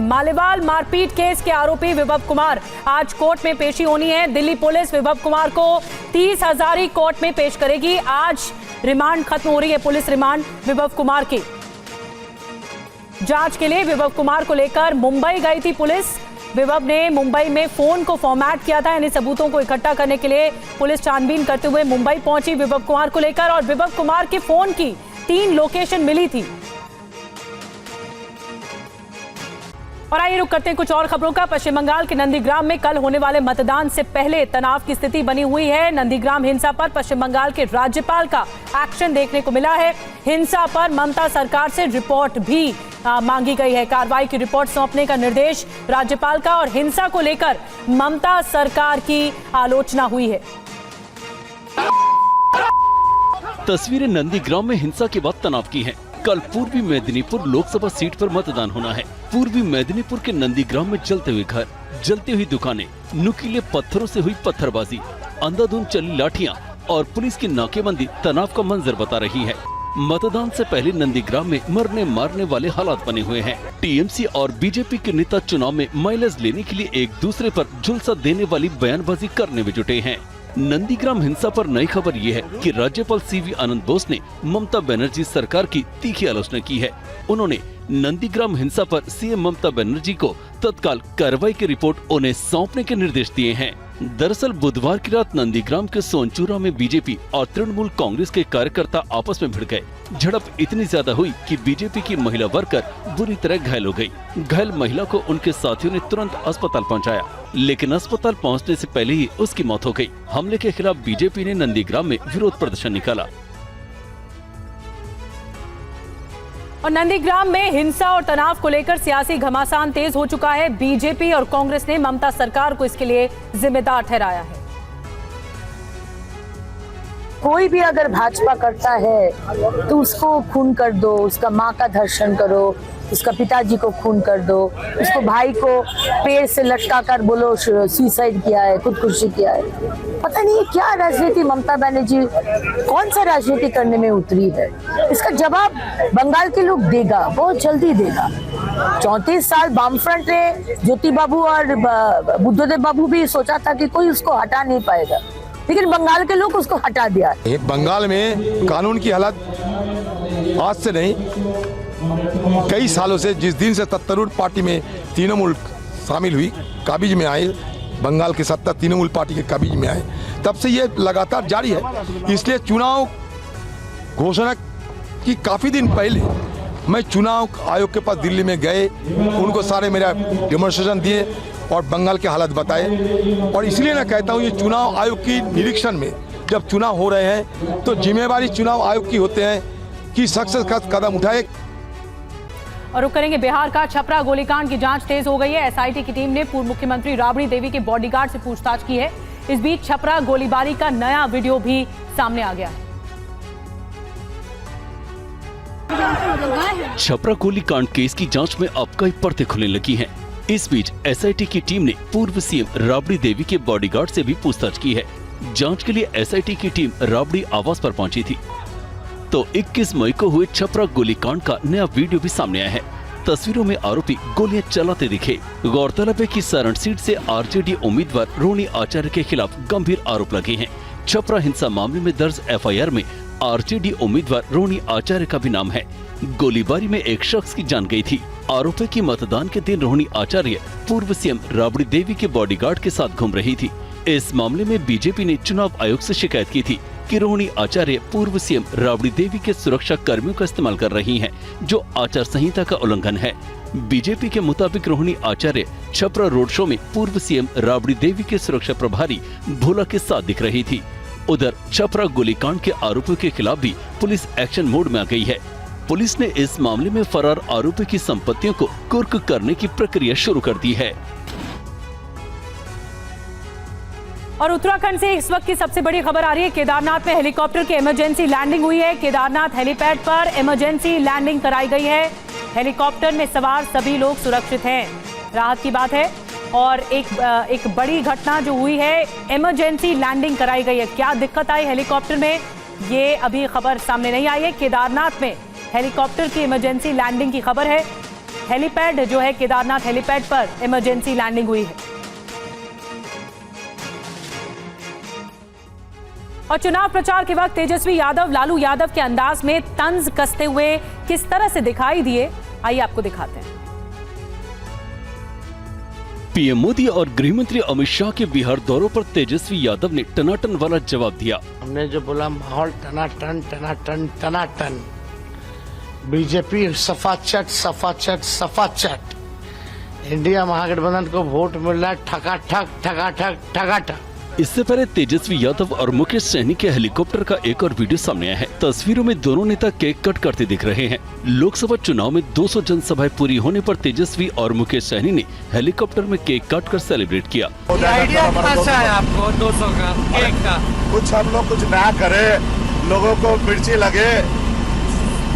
मालेवाल मारपीट केस के आरोपी विभव कुमार आज कोर्ट में पेशी होनी है। दिल्ली पुलिस विभव कुमार को 30,000 कोर्ट में पेश करेगी। आज रिमांड खत्म हो रही है, पुलिस रिमांड विभव कुमार की। जांच के लिए विभव कुमार को लेकर मुंबई गई थी पुलिस। विभव ने मुंबई में फोन को फॉर्मेट किया था, यानी सबूतों को इकट्ठा करने के लिए पुलिस छानबीन करते हुए मुंबई पहुंची विभव कुमार को लेकर, और विभव कुमार के फोन की 3 लोकेशन मिली थी। और आइए रुक करते हैं कुछ और खबरों का। पश्चिम बंगाल के नंदीग्राम में कल होने वाले मतदान से पहले तनाव की स्थिति बनी हुई है। नंदीग्राम हिंसा पर पश्चिम बंगाल के राज्यपाल का एक्शन देखने को मिला है। हिंसा पर ममता सरकार से रिपोर्ट भी मांगी गई है। कार्रवाई की रिपोर्ट सौंपने का निर्देश राज्यपाल का, और हिंसा को लेकर ममता सरकार की आलोचना हुई है। तस्वीरें नंदीग्राम में हिंसा के बाद तनाव की हैं। कल पूर्वी मेदिनीपुर लोकसभा सीट पर मतदान होना है। पूर्वी मेदिनीपुर के नंदीग्राम में जलते हुए घर, जलती हुई दुकानें, नुकीले पत्थरों से हुई पत्थरबाजी, अंधाधुंध चली लाठियां और पुलिस की नाकेबंदी तनाव का मंजर बता रही है। मतदान से पहले नंदीग्राम में मरने मारने वाले हालात बने हुए हैं। टीएमसी और बीजेपी के नेता चुनाव में माइलेज लेने के लिए एक दूसरे पर झुलसा देने वाली बयानबाजी करने में जुटे हैं। नंदीग्राम हिंसा पर नई खबर ये है कि राज्यपाल सीवी आनंद बोस ने ममता बनर्जी सरकार की तीखी आलोचना की है। उन्होंने नंदीग्राम हिंसा पर सीएम ममता बनर्जी को तत्काल कार्रवाई की रिपोर्ट उन्हें सौंपने के निर्देश दिए हैं। दरअसल बुधवार की रात नंदीग्राम के सोनचूरा में बीजेपी और तृणमूल कांग्रेस के कार्यकर्ता आपस में भिड़ गए। झड़प इतनी ज्यादा हुई कि बीजेपी की महिला वर्कर बुरी तरह घायल हो गई। घायल महिला को उनके साथियों ने तुरंत अस्पताल पहुंचाया, लेकिन अस्पताल पहुंचने से पहले ही उसकी मौत हो गई। हमले के खिलाफ बीजेपी ने नंदीग्राम में विरोध प्रदर्शन निकाला। और नंदीग्राम में हिंसा और तनाव को लेकर सियासी घमासान तेज हो चुका है। बीजेपी और कांग्रेस ने ममता सरकार को इसके लिए जिम्मेदार ठहराया है। कोई भी अगर भाजपा करता है तो उसको खून कर दो, उसका माँ का धर्षण करो, उसका पिताजी को खून कर दो, उसको भाई को पेड़ से लटका कर बोलो सुसाइड किया है, खुदकुशी किया है। पता नहीं क्या राजनीति ममता बनर्जी कौन सा राजनीति करने में उतरी है। इसका जवाब बंगाल के लोग देगा, बहुत जल्दी देगा। 34 साल वामफ्रंट ने ज्योति बाबू और बुद्धदेव बाबू भी सोचा था कि कोई उसको हटा नहीं पाएगा, लेकिन बंगाल के लोग उसको हटा दिया। बंगाल में कानून की हालत आज से नहीं, कई सालों से, जिस दिन से तृणमूल पार्टी में तृणमूल शामिल हुई, काबिज में आए, बंगाल की सत्ता तृणमूल पार्टी के काबिज में आए, तब से ये लगातार जारी है। इसलिए चुनाव घोषणा की काफी दिन पहले मैं चुनाव आयोग के पास दिल्ली में गए, उनको सारे मेरा डेमोन्स्ट्रेशन दिए और बंगाल के हालत बताए। और इसलिए मैं कहता हूँ ये चुनाव आयोग की निरीक्षण में जब चुनाव हो रहे हैं तो जिम्मेवारी चुनाव आयोग की होते हैं कि सख्त कदम उठाए। और रुक करेंगे बिहार का। छपरा गोलीकांड की जांच तेज हो गई है। एसआईटी की टीम ने पूर्व मुख्यमंत्री राबड़ी देवी के बॉडीगार्ड से पूछताछ की है। इस बीच छपरा गोलीबारी का नया वीडियो भी सामने आ गया है। छपरा गोलीकांड केस की जांच में अब कई परतें खुलने लगी हैं। इस बीच एसआईटी की टीम ने पूर्व सीएम राबड़ी देवी के बॉडीगार्ड से भी पूछताछ की है। जांच के लिए एसआईटी की टीम राबड़ी आवास पर पहुंची थी तो 21 मई को हुए छपरा गोलीकांड का नया वीडियो भी सामने आया है। तस्वीरों में आरोपी गोलियां चलाते दिखे। गौरतलब है कि सारण सीट से आरजेडी उम्मीदवार रोहिणी आचार्य के खिलाफ गंभीर आरोप लगे हैं। छपरा हिंसा मामले में दर्ज एफआईआर में आरजेडी उम्मीदवार रोहिणी आचार्य का भी नाम है। गोलीबारी में एक शख्स की जान गई थी। आरोप है कि मतदान के दिन रोहिणी आचार्य पूर्व सीएम राबड़ी देवी के बॉडीगार्ड के साथ घूम रही थी। इस मामले में बीजेपी ने चुनाव आयोग से शिकायत की थी कि रोहिणी आचार्य पूर्व सीएम राबड़ी देवी के सुरक्षा कर्मियों का इस्तेमाल कर रही हैं, जो आचार संहिता का उल्लंघन है। बीजेपी के मुताबिक रोहिणी आचार्य छपरा रोड शो में पूर्व सीएम राबड़ी देवी के सुरक्षा प्रभारी भोला के साथ दिख रही थी। उधर छपरा गोलीकांड के आरोपियों के खिलाफ भी पुलिस एक्शन मोड में आ गई है। पुलिस ने इस मामले में फरार आरोपी की संपत्तियों को कुर्क करने की प्रक्रिया शुरू कर दी है। और उत्तराखंड से इस वक्त की सबसे बड़ी खबर आ रही है। केदारनाथ में हेलीकॉप्टर की इमरजेंसी लैंडिंग हुई है। केदारनाथ हेलीपैड पर इमरजेंसी लैंडिंग कराई गई है। हेलीकॉप्टर में सवार सभी लोग सुरक्षित हैं, राहत की बात है। और एक बड़ी घटना जो हुई है, इमरजेंसी लैंडिंग कराई गई है। क्या दिक्कत आई हेलीकॉप्टर में, ये अभी खबर सामने नहीं आई है। केदारनाथ में हेलीकॉप्टर की इमरजेंसी लैंडिंग की खबर है। हेलीपैड जो है केदारनाथ हेलीपैड पर इमरजेंसी लैंडिंग हुई है। और चुनाव प्रचार के वक्त तेजस्वी यादव लालू यादव के अंदाज में तंज कसते हुए किस तरह से दिखाई दिए, आइए आपको दिखाते हैं। पीएम मोदी और गृह मंत्री अमित शाह के बिहार दौरों पर तेजस्वी यादव ने टनाटन वाला जवाब दिया। हमने जो बोला माहौल टनाटन टनाटन टनाटन, बीजेपी सफाचट सफाचट सफाचट, इंडिया महागठबंधन को वोट मिल रहा है ठकाठक ठकाठक ठकाठक। इससे पहले तेजस्वी यादव और मुकेश सहनी के हेलीकॉप्टर का एक और वीडियो सामने आया है। तस्वीरों में दोनों नेता केक कट करते दिख रहे हैं। लोकसभा चुनाव में 200 जनसभाएं पूरी होने पर तेजस्वी और मुकेश सहनी ने हेलीकॉप्टर में केक काट कर सेलिब्रेट किया। आइडिया कहाँ से आया आपको 200 का केक का? कुछ हम लोग कुछ नया करें, लोगों को मिर्ची लगे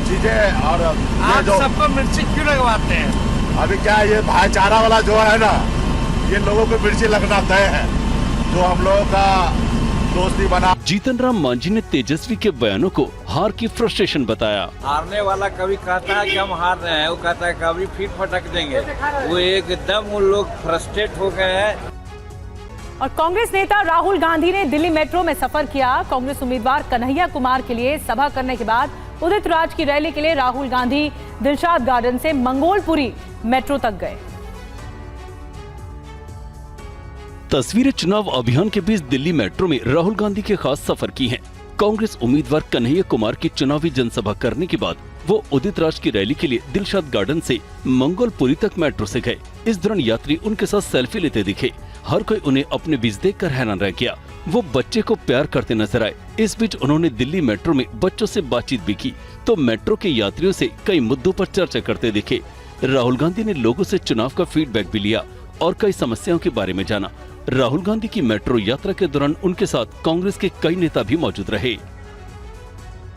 चीजें, और आप सबको मिर्ची क्यों लगवाते हैं? अभी क्या ये भाईचारा वाला जो है ना, ये लोगों को मिर्ची लगना तय है, जो हम लोगों का दोस्ती बना। जीतन राम मांझी ने तेजस्वी के बयानों को हार की फ्रस्ट्रेशन बताया। हारने वाला कभी कहता है कि हम हार रहे हैं, वो कहता है कभी फिर फटक देंगे। वो एकदम उन लोग फ्रस्ट्रेट हो गए हैं। और कांग्रेस नेता राहुल गांधी ने दिल्ली मेट्रो में सफर किया। कांग्रेस उम्मीदवार कन्हैया कुमार के लिए सभा करने के बाद उदित राज की रैली के लिए राहुल गांधी दिलशाद गार्डन से मंगोलपुरी मेट्रो तक गए। तस्वीरें चुनाव अभियान के बीच दिल्ली मेट्रो में राहुल गांधी के खास सफर की हैं। कांग्रेस उम्मीदवार कन्हैया कुमार की चुनावी जनसभा करने के बाद वो उदित राज की रैली के लिए दिलशाद गार्डन से मंगोलपुरी तक मेट्रो से गए। इस दौरान यात्री उनके साथ सेल्फी लेते दिखे। हर कोई उन्हें अपने बीच देखकर हैरान रह गया। वो बच्चे को प्यार करते नजर आए। इस बीच उन्होंने दिल्ली मेट्रो में बच्चों से बातचीत भी की तो मेट्रो के यात्रियों से कई मुद्दों पर चर्चा करते दिखे। राहुल गांधी ने लोगों से चुनाव का फीडबैक भी लिया और कई समस्याओं के बारे में जाना। राहुल गांधी की मेट्रो यात्रा के दौरान उनके साथ कांग्रेस के कई नेता भी मौजूद रहे।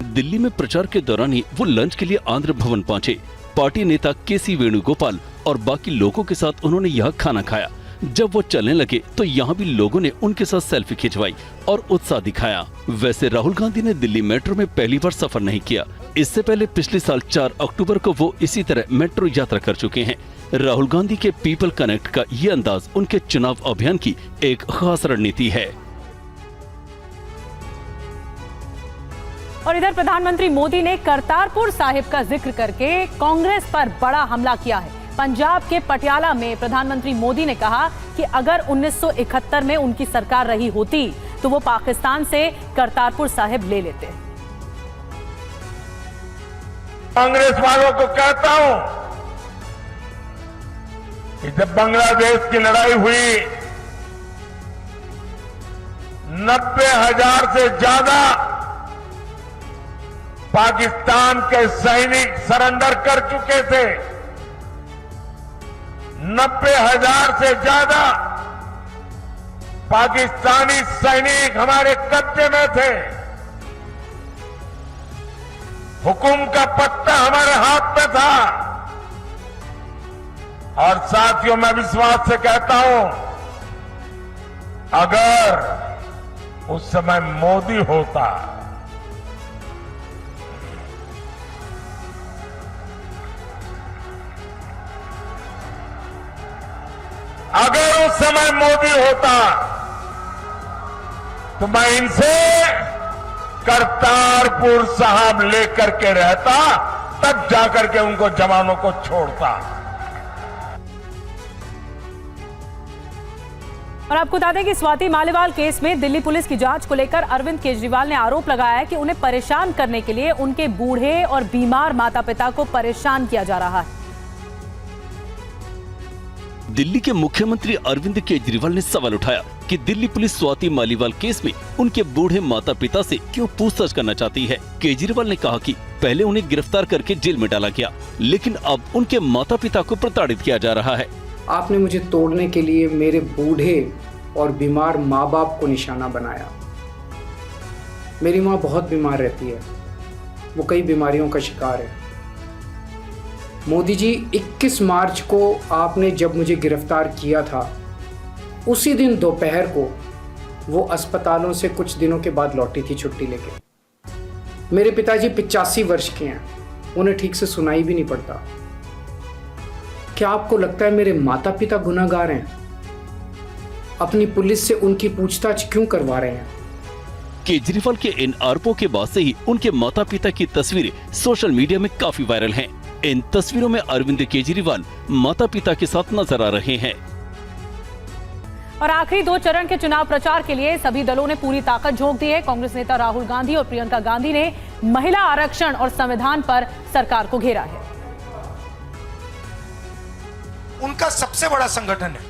दिल्ली में प्रचार के दौरान ही वो लंच के लिए आंध्र भवन पहुंचे। पार्टी नेता केसी वेणुगोपाल और बाकी लोगों के साथ उन्होंने यह खाना खाया। जब वो चलने लगे तो यहाँ भी लोगों ने उनके साथ सेल्फी खिंचवाई और उत्साह दिखाया। वैसे राहुल गांधी ने दिल्ली मेट्रो में पहली बार सफर नहीं किया। इससे पहले पिछले साल 4 अक्टूबर को वो इसी तरह मेट्रो यात्रा कर चुके हैं। राहुल गांधी के पीपल कनेक्ट का ये अंदाज उनके चुनाव अभियान की एक खास रणनीति है। और इधर प्रधानमंत्री मोदी ने करतारपुर साहिब का जिक्र करके कांग्रेस पर बड़ा हमला किया है। पंजाब के पटियाला में प्रधानमंत्री मोदी ने कहा कि अगर 1971 में उनकी सरकार रही होती तो वो पाकिस्तान से करतारपुर साहिब ले लेते। कांग्रेस वालों को कहता हूं कि जब बांग्लादेश की लड़ाई हुई 90,000 से ज्यादा पाकिस्तान के सैनिक सरेंडर कर चुके थे। 90,000 से ज्यादा पाकिस्तानी सैनिक हमारे कब्जे में थे। हुकुम का पत्ता हमारे हाथ में था। और साथियों, मैं विश्वास से कहता हूं, अगर उस समय मोदी होता, अगर उस समय मोदी होता तो मैं इनसे करतारपुर साहब लेकर के रहता, तब जाकर के उनको जवानों को छोड़ता। और आपको बता दें कि स्वाति मालीवाल केस में दिल्ली पुलिस की जांच को लेकर अरविंद केजरीवाल ने आरोप लगाया है कि उन्हें परेशान करने के लिए उनके बूढ़े और बीमार माता पिता को परेशान किया जा रहा है। दिल्ली के मुख्यमंत्री अरविंद केजरीवाल ने सवाल उठाया कि दिल्ली पुलिस स्वाति मालीवाल केस में उनके बूढ़े माता पिता से क्यों पूछताछ करना चाहती है। केजरीवाल ने कहा कि पहले उन्हें गिरफ्तार करके जेल में डाला गया, लेकिन अब उनके माता पिता को प्रताड़ित किया जा रहा है। आपने मुझे तोड़ने के लिए मेरे बूढ़े और बीमार माँ बाप को निशाना बनाया। मेरी माँ बहुत बीमार रहती है, वो कई बीमारियों का शिकार है। मोदी जी, 21 मार्च को आपने जब मुझे गिरफ्तार किया था, उसी दिन दोपहर को वो अस्पतालों से कुछ दिनों के बाद लौटी थी छुट्टी लेके। मेरे पिताजी 85 वर्ष के हैं, उन्हें ठीक से सुनाई भी नहीं पड़ता। क्या आपको लगता है मेरे माता पिता गुनाहगार हैं? अपनी पुलिस से उनकी पूछताछ क्यों करवा रहे हैं? केजरीवाल के इन आरोपों के बाद से ही उनके माता पिता की तस्वीरें सोशल मीडिया में काफी वायरल हैं। इन तस्वीरों में अरविंद केजरीवाल माता पिता के साथ नजर आ रहे हैं। और आखिरी 2 चरण के चुनाव प्रचार के लिए सभी दलों ने पूरी ताकत झोंक दी है। कांग्रेस नेता राहुल गांधी और प्रियंका गांधी ने महिला आरक्षण और संविधान पर सरकार को घेरा है। उनका सबसे बड़ा संगठन है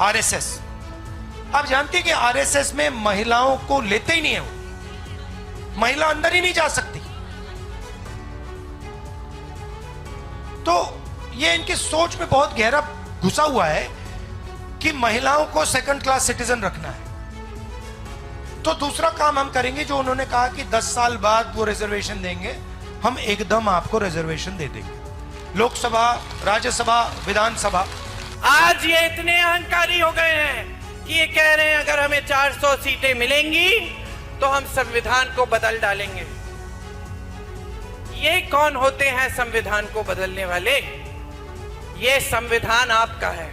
आरएसएस। आप जानते हैं कि आरएसएस में महिलाओं को लेते ही नहीं है, महिला अंदर ही नहीं जा सकती। तो ये इनकी सोच में बहुत गहरा घुसा हुआ है कि महिलाओं को सेकंड क्लास सिटीजन रखना है। तो दूसरा काम हम करेंगे जो उन्होंने कहा कि 10 साल बाद वो रिजर्वेशन देंगे, हम एकदम आपको रिजर्वेशन दे देंगे। लोकसभा, राज्यसभा, विधानसभा। आज ये इतने अहंकारी हो गए हैं कि ये कह रहे हैं अगर हमें 400 सीटें मिलेंगी तो हम संविधान को बदल डालेंगे। ये कौन होते हैं संविधान को बदलने वाले? ये संविधान आपका है,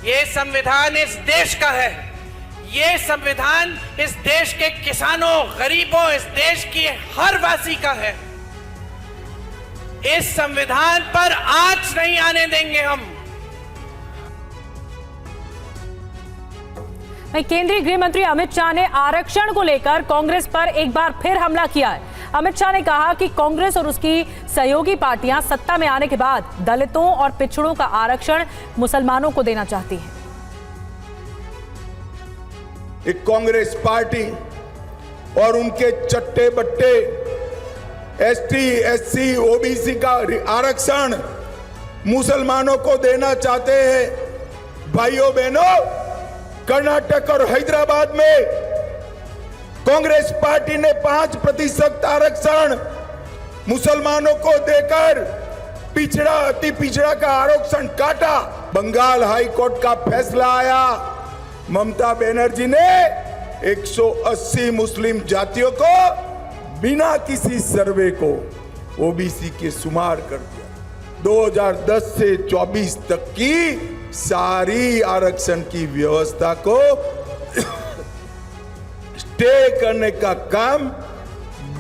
ये संविधान इस देश का है, ये संविधान इस देश के किसानों, गरीबों, इस देश की हर वासी का है। इस संविधान पर आंच नहीं आने देंगे हम। केंद्रीय गृह मंत्री अमित शाह ने आरक्षण को लेकर कांग्रेस पर एक बार फिर हमला किया है। अमित शाह ने कहा कि कांग्रेस और उसकी सहयोगी पार्टियां सत्ता में आने के बाद दलितों और पिछड़ों का आरक्षण मुसलमानों को देना चाहती है। एक कांग्रेस पार्टी और उनके चट्टे बट्टे एसटी, एससी, ओबीसी का आरक्षण मुसलमानों को देना चाहते हैं। भाइयों बहनों, कर्नाटक और हैदराबाद में कांग्रेस पार्टी ने 5% आरक्षण मुसलमानों को देकर पिछड़ा, अति पिछड़ा का आरक्षण काटा। बंगाल हाई कोर्ट का फैसला आया, ममता बनर्जी ने 180 मुस्लिम जातियों को बिना किसी सर्वे को ओबीसी के शुमार कर दिया। 2010 से 24 तक की सारी आरक्षण की व्यवस्था को स्टे करने का काम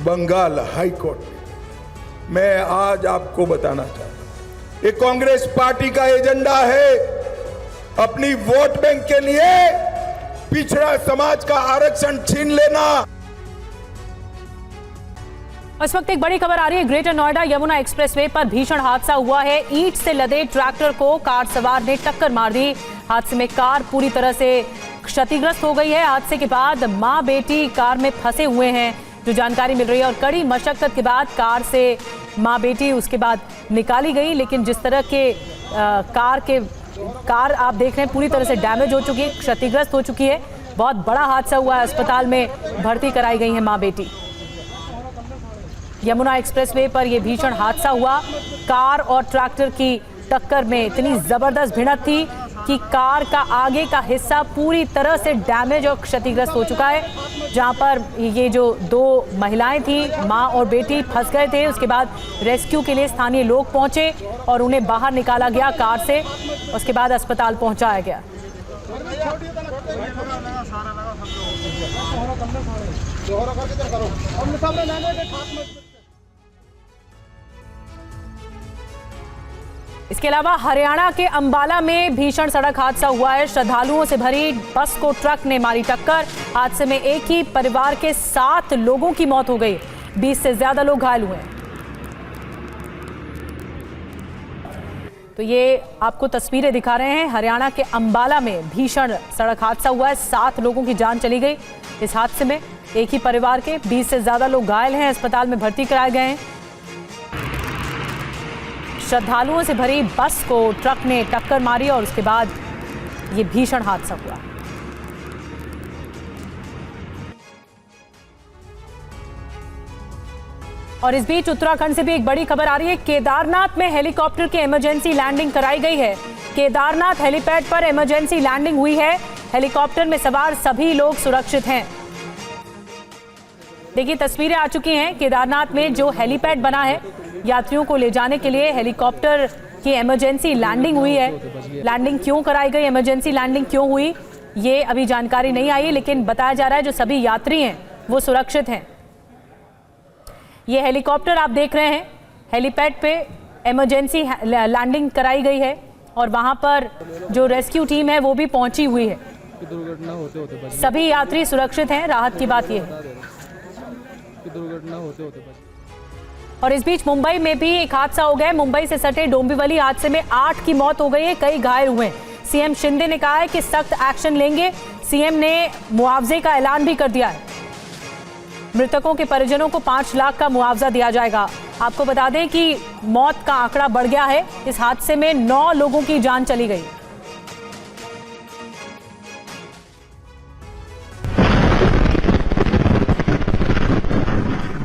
बंगाल हाई कोर्ट ने। मैं आज आपको बताना चाहता हूं, ये कांग्रेस पार्टी का एजेंडा है अपनी वोट बैंक के लिए पिछड़ा समाज का आरक्षण छीन लेना। इस वक्त एक बड़ी खबर आ रही है। ग्रेटर नोएडा यमुना एक्सप्रेसवे पर भीषण हादसा हुआ है। ईंट से लदे ट्रैक्टर को कार सवार ने टक्कर मार दी। हादसे में कार पूरी तरह से क्षतिग्रस्त हो गई है। हादसे के बाद मां बेटी कार में फंसे हुए हैं, जो जानकारी मिल रही है। और कड़ी मशक्कत के बाद कार से मां बेटी उसके बाद निकाली गई। लेकिन जिस तरह के कार आप देख रहे हैं पूरी तरह से डैमेज हो चुकी है, क्षतिग्रस्त हो चुकी है। बहुत बड़ा हादसा हुआ है। अस्पताल में भर्ती कराई गई है मां बेटी। यमुना एक्सप्रेसवे पर यह भीषण हादसा हुआ। कार और ट्रैक्टर की टक्कर में इतनी जबरदस्त भिड़ंत थी कि कार का आगे का हिस्सा पूरी तरह से डैमेज और क्षतिग्रस्त हो चुका है। जहां पर ये जो 2 महिलाएं थी, मां और बेटी, फंस गए थे। उसके बाद रेस्क्यू के लिए स्थानीय लोग पहुंचे और उन्हें बाहर निकाला गया कार से। उसके बाद अस्पताल पहुंचाया गया। इसके अलावा हरियाणा के अंबाला में भीषण सड़क हादसा हुआ है। श्रद्धालुओं से भरी बस को ट्रक ने मारी टक्कर। हादसे में एक ही परिवार के 7 लोगों की मौत हो गई, 20 से ज्यादा लोग घायल हुए। तो ये आपको तस्वीरें दिखा रहे हैं। हरियाणा के अंबाला में भीषण सड़क हादसा हुआ है। 7 लोगों की जान चली गई इस हादसे में। एक ही परिवार के 20 से ज्यादा लोग घायल हैं, अस्पताल में भर्ती कराए गए हैं। श्रद्धालुओं से भरी बस को ट्रक ने टक्कर मारी और उसके बाद ये भीषण हादसा हुआ। और इस बीच उत्तराखंड से भी एक बड़ी खबर आ रही है। केदारनाथ में हेलीकॉप्टर की इमरजेंसी लैंडिंग कराई गई है। केदारनाथ हेलीपैड पर इमरजेंसी लैंडिंग हुई है। हेलीकॉप्टर में सवार सभी लोग सुरक्षित हैं। देखिए तस्वीरें आ चुकी हैं। केदारनाथ में जो हेलीपैड बना है, यात्रियों को ले जाने के लिए हेलीकॉप्टर कि इमरजेंसी लैंडिंग हुई है। लैंडिंग क्यों कराई गई, इमरजेंसी लैंडिंग क्यों हुई, ये अभी जानकारी नहीं आई है, लेकिन बताया जा रहा है जो सभी यात्री हैं वो सुरक्षित हैं। ये हेलीकॉप्टर आप देख रहे हैं, हेलीपैड पे इमरजेंसी लैंडिंग कराई गई है और वहां पर जो रेस्क्यू टीम है वो भी पहुंची हुई है। दुर्घटना होते सभी यात्री सुरक्षित हैं, राहत की बात ये है। दुर्घटना होते और इस बीच मुंबई में भी एक हादसा हो गया है। मुंबई से सटे डोंबिवली हादसे में 8 की मौत हो गई है, कई घायल हुए हैं। सीएम शिंदे ने कहा है कि सख्त एक्शन लेंगे। सीएम ने मुआवजे का ऐलान भी कर दिया है। मृतकों के परिजनों को 5 लाख का मुआवजा दिया जाएगा। आपको बता दें कि मौत का आंकड़ा बढ़ गया है। इस हादसे में 9 लोगों की जान चली गई।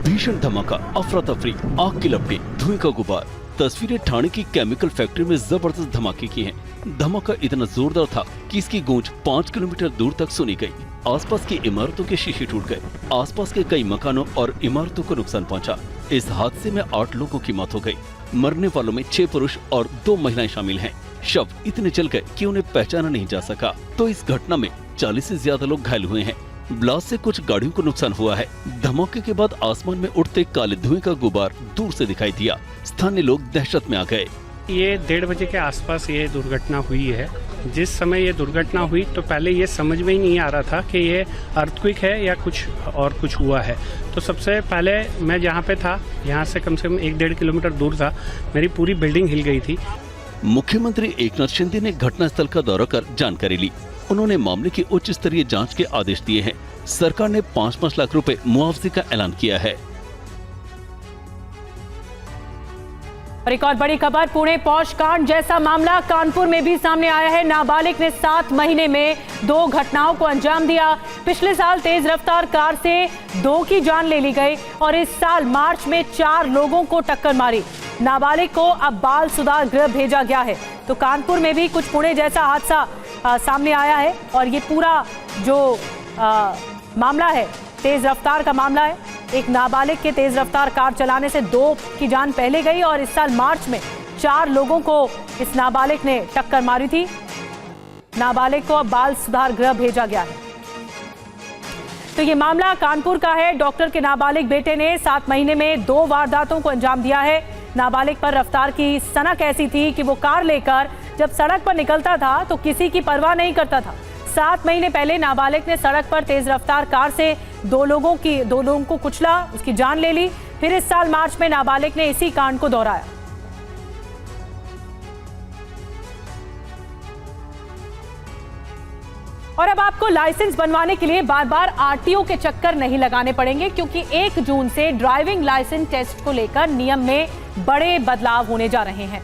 भीषण धमाका, अफरा तफरी, आग की लपटें, धुएं का गुबार। तस्वीरें ठाणे की केमिकल फैक्ट्री में जबरदस्त धमाके की हैं। धमाका इतना जोरदार था कि इसकी गूंज 5 किलोमीटर दूर तक सुनी गई। आसपास की इमारतों के शीशे टूट गए। आसपास के कई मकानों और इमारतों को नुकसान पहुंचा। इस हादसे में 8 लोगों की मौत हो गई। मरने वालों में 6 पुरुष और 2 महिलाएं शामिल हैं। शव इतने जल गए कि उन्हें पहचाना नहीं जा सका। तो इस घटना में 40 से ज्यादा लोग घायल हुए हैं। ब्लास्ट से कुछ गाड़ियों को नुकसान हुआ है। धमाके के बाद आसमान में उड़ते काले धुएं का गुबार दूर से दिखाई दिया। स्थानीय लोग दहशत में आ गए। ये 1:30 बजे के आसपास ये दुर्घटना हुई है। जिस समय ये दुर्घटना हुई तो पहले ये समझ में ही नहीं आ रहा था कि ये अर्थक्वेक है या कुछ और कुछ हुआ है। तो सबसे पहले मैं जहाँ पे था, यहाँ से कम 1-1.5 किलोमीटर दूर था, मेरी पूरी बिल्डिंग हिल गई थी। मुख्यमंत्री एकनाथ शिंदे ने घटनास्थल का दौरा कर जानकारी ली। उन्होंने मामले की उच्च स्तरीय जांच के आदेश दिए हैं। सरकार ने 5-5 लाख रुपए मुआवजे का ऐलान किया है। और एक और बड़ी खबर, पुणे पौष कांड जैसा मामला कानपुर में भी सामने आया है। नाबालिग ने 7 महीने में 2 घटनाओं को अंजाम दिया। पिछले साल तेज रफ्तार कार से 2 की जान ले ली गई और इस साल मार्च में 4 लोगों को टक्कर मारी। नाबालिग को अब बाल सुधार गृह भेजा गया है। तो कानपुर में भी कुछ पुणे जैसा हादसा सामने आया है और ये पूरा जो मामला है तेज रफ्तार का मामला है। एक नाबालिग के तेज रफ्तार कार चलाने से 2 की जान पहले गई और इस साल मार्च में 4 लोगों को इस नाबालिग ने टक्कर मारी थी। नाबालिग को अब बाल सुधार गृह भेजा गया है। तो ये मामला कानपुर का है। डॉक्टर के नाबालिग बेटे ने 7 महीने में 2 वारदातों को अंजाम दिया है। नाबालिग पर रफ्तार की सनक ऐसी थी कि वो कार लेकर जब सड़क पर निकलता था तो किसी की परवाह नहीं करता था। 7 महीने पहले नाबालिग ने सड़क पर तेज रफ्तार कार से 2 लोगों को कुचला, उसकी जान ले ली। फिर इस साल मार्च में नाबालिग ने इसी कांड को दोहराया। और अब आपको लाइसेंस बनवाने के लिए बार बार आरटीओ के चक्कर नहीं लगाने पड़ेंगे, क्योंकि 1 जून से ड्राइविंग लाइसेंस टेस्ट को लेकर नियम में बड़े बदलाव होने जा रहे हैं।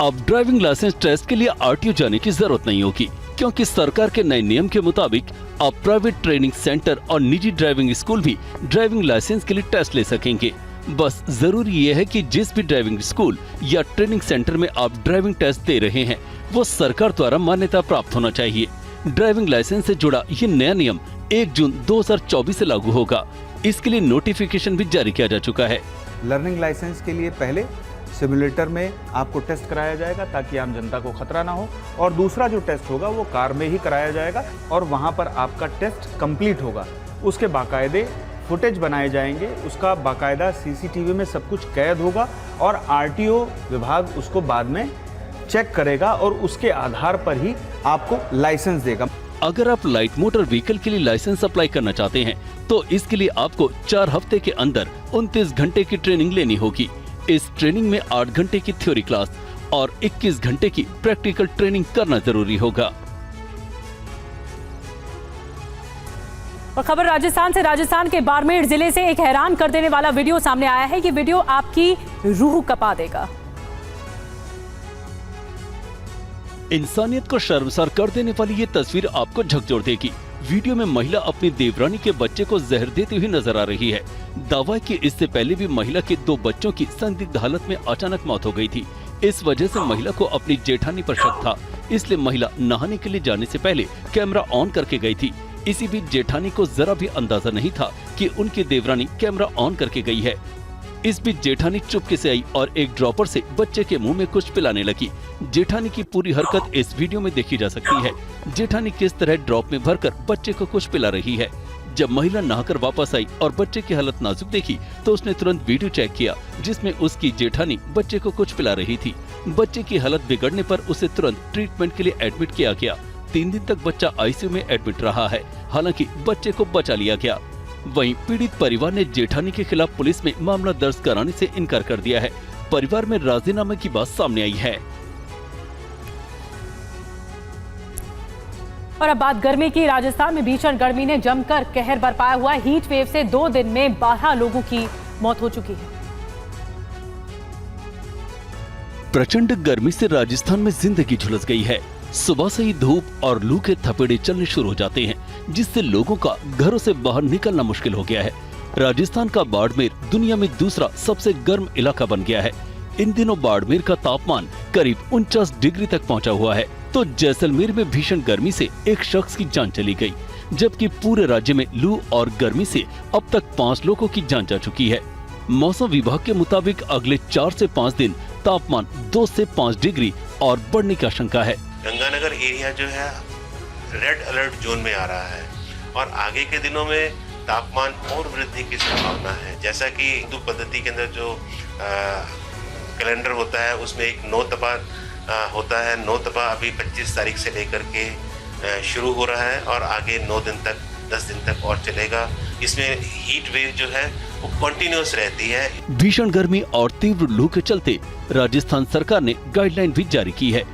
अब ड्राइविंग लाइसेंस टेस्ट के लिए आरटीओ जाने की जरूरत नहीं होगी, क्योंकि सरकार के नए नियम के मुताबिक अब प्राइवेट ट्रेनिंग सेंटर और निजी ड्राइविंग स्कूल भी ड्राइविंग लाइसेंस के लिए टेस्ट ले सकेंगे। बस जरूरी ये है कि जिस भी ड्राइविंग स्कूल या ट्रेनिंग सेंटर में आप ड्राइविंग टेस्ट दे रहे हैं वो सरकार द्वारा मान्यता प्राप्त होना चाहिए। ड्राइविंग लाइसेंस से जुड़ा ये नया नियम 1 जून 2024 से लागू होगा। इसके लिए नोटिफिकेशन भी जारी किया जा चुका है। लर्निंग लाइसेंस के लिए पहले सिमुलेटर में आपको टेस्ट कराया जाएगा ताकि आम जनता को खतरा ना हो, और दूसरा जो टेस्ट होगा वो कार में ही कराया जाएगा और वहाँ पर आपका टेस्ट कंप्लीट होगा। उसके बाकायदे फुटेज बनाए जाएंगे, उसका बाकायदा सीसीटीवी में सब कुछ कैद होगा और आरटीओ विभाग उसको बाद में चेक करेगा और उसके आधार पर ही आपको लाइसेंस देगा। अगर आप लाइट मोटर व्हीकल के लिए लाइसेंस अप्लाई करना चाहते हैं तो इसके लिए आपको 4 हफ्ते के अंदर 29 घंटे की ट्रेनिंग लेनी होगी। इस ट्रेनिंग में 8 घंटे की थ्योरी क्लास और 21 घंटे की प्रैक्टिकल ट्रेनिंग करना जरूरी होगा। और खबर राजस्थान से। राजस्थान के बाड़मेर जिले से एक हैरान कर देने वाला वीडियो सामने आया है। ये वीडियो आपकी रूह कपा देगा। इंसानियत को शर्मसार कर देने वाली ये तस्वीर आपको झकझोर देगी। वीडियो में महिला अपनी देवरानी के बच्चे को जहर देती हुई नजर आ रही है। दावा है कि इससे पहले भी महिला के 2 बच्चों की संदिग्ध हालत में अचानक मौत हो गई थी। इस वजह से महिला को अपनी जेठानी पर शक था, इसलिए महिला नहाने के लिए जाने से पहले कैमरा ऑन करके गई थी। इसी बीच जेठानी को जरा भी अंदाजा नहीं था कि उनकी देवरानी कैमरा ऑन करके गई है। इस बीच जेठानी चुपके से आई और एक ड्रॉपर से बच्चे के मुंह में कुछ पिलाने लगी। जेठानी की पूरी हरकत इस वीडियो में देखी जा सकती है। जेठानी किस तरह ड्रॉप में भरकर बच्चे को कुछ पिला रही है। जब महिला नहाकर वापस आई और बच्चे की हालत नाजुक देखी तो उसने तुरंत वीडियो चेक किया जिसमें उसकी जेठानी बच्चे को कुछ पिला रही थी। बच्चे की हालत बिगड़ने पर उसे तुरंत ट्रीटमेंट के लिए एडमिट किया गया। 3 दिन तक बच्चा आईसीयू में एडमिट रहा है। हालांकि बच्चे को बचा लिया गया। वहीं पीड़ित परिवार ने जेठानी के खिलाफ पुलिस में मामला दर्ज कराने से इनकार कर दिया है। परिवार में राजीनामे की बात सामने आई है। और अब बात गर्मी की। राजस्थान में भीषण गर्मी ने जमकर कहर बरपाया हुआ। हीट वेव से 2 दिन में 12 लोगों की मौत हो चुकी है। प्रचंड गर्मी से राजस्थान में जिंदगी झुलस गई है। सुबह से ही धूप और लू के थपेड़े चलने शुरू हो जाते हैं, जिससे लोगों का घरों से बाहर निकलना मुश्किल हो गया है। राजस्थान का बाड़मेर दुनिया में दूसरा सबसे गर्म इलाका बन गया है। इन दिनों बाड़मेर का तापमान करीब 49 डिग्री तक पहुंचा हुआ है। तो जैसलमेर में भीषण गर्मी से एक शख्स की जान चली गई, जबकि पूरे राज्य में लू और गर्मी से अब तक 5 लोगों की जान जा चुकी है। मौसम विभाग के मुताबिक अगले 4 से 5 दिन तापमान 2 से 5 डिग्री और बढ़ने की आशंका है। गंगानगर एरिया जो है रेड अलर्ट जोन में आ रहा है और आगे के दिनों में तापमान और वृद्धि की संभावना है। जैसा कि हिंदू पद्धति के अंदर जो कैलेंडर होता है उसमें एक 9 तपा होता है। 9 तपा अभी 25 तारीख से लेकर के शुरू हो रहा है और आगे 9 दिन तक 10 दिन तक और चलेगा। इसमें हीट वेव जो है वो कंटिन्यूअस रहती है। भीषण गर्मी और तीव्र लू के चलते राजस्थान सरकार ने गाइडलाइन भी जारी की है।